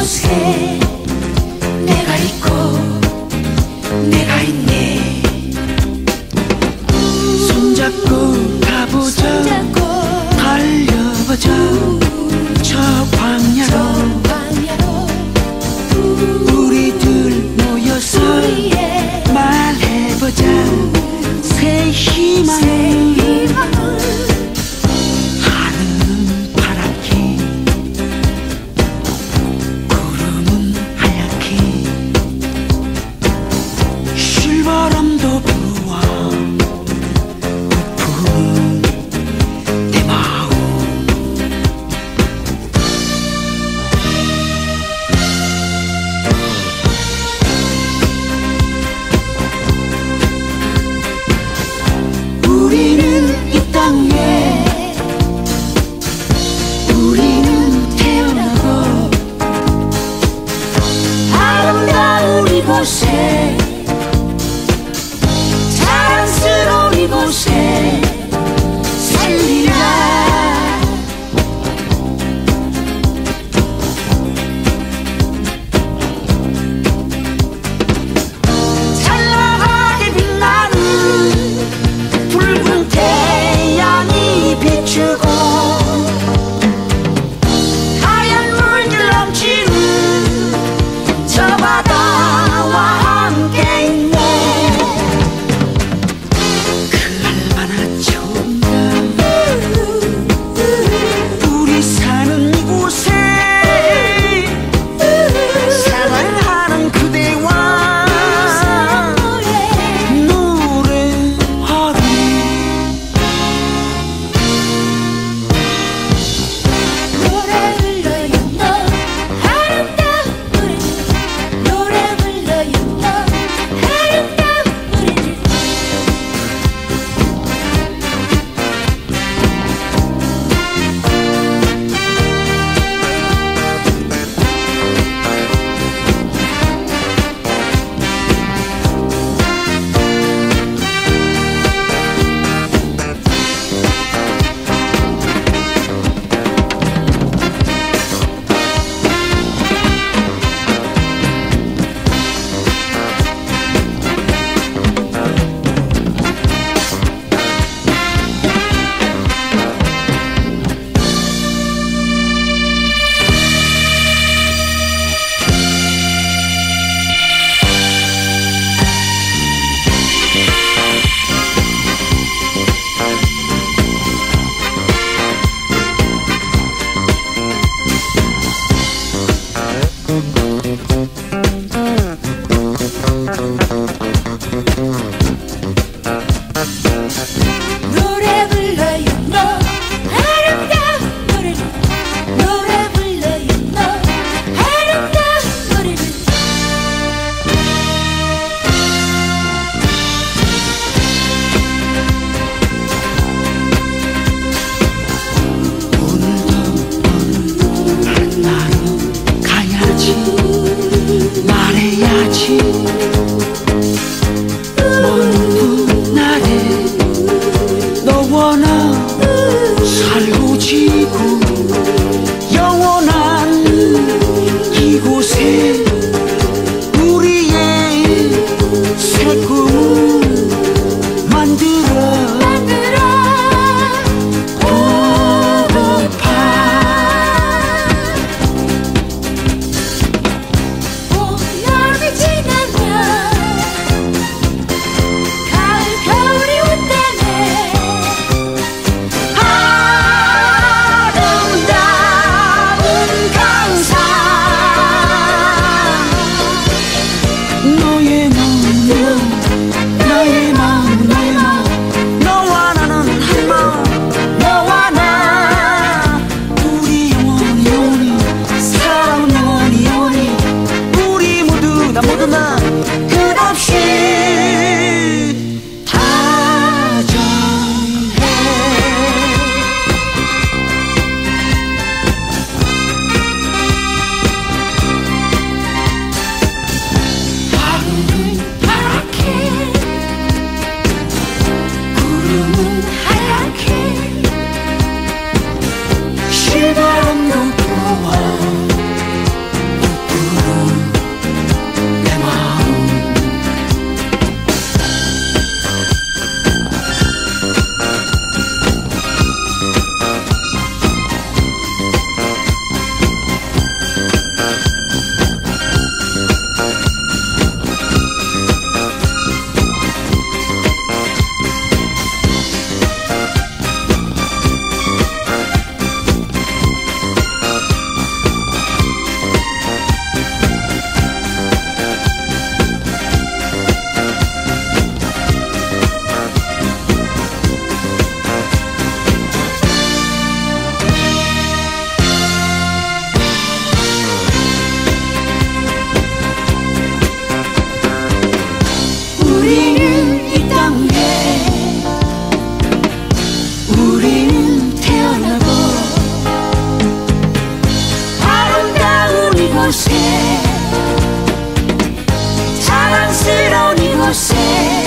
이곳에 내가 있고 내가 있네. 손잡고 가보자. 달려보자. 저 광야로 우리들 모여서 말해보자. 새 희망을. 하늘은 파랗게 구름은 하얗게 실바람도 불어와 부은 내 마음. 우리는 이 땅에 우리는 태어나고 아름다운 이곳에 자랑스러운 이곳에 살리라. 찬란하게 빛나는 붉은 태양이 비추고 하얀 물들 넘치는 저 바다와 함께 있네. 그 얼마나 좋은가. 우리 사는 이곳에 사랑하는 그대와 노래하리. 노래 불러요 너 아름다운 노래를. 노래 불러요 너 아름다운 노래를. 노래 불러요 너 아름다운 노래를. 노래 불러요 너 아름다운 노래를. 오늘도 나로 가야지. 말해야지. 먼 훗날에 너와 나 살고 지고 영원한 이곳에 우리의 새 꿈을 만들어 보고파. 봄 여름이 지나면 이곳에 자랑스러운 이곳에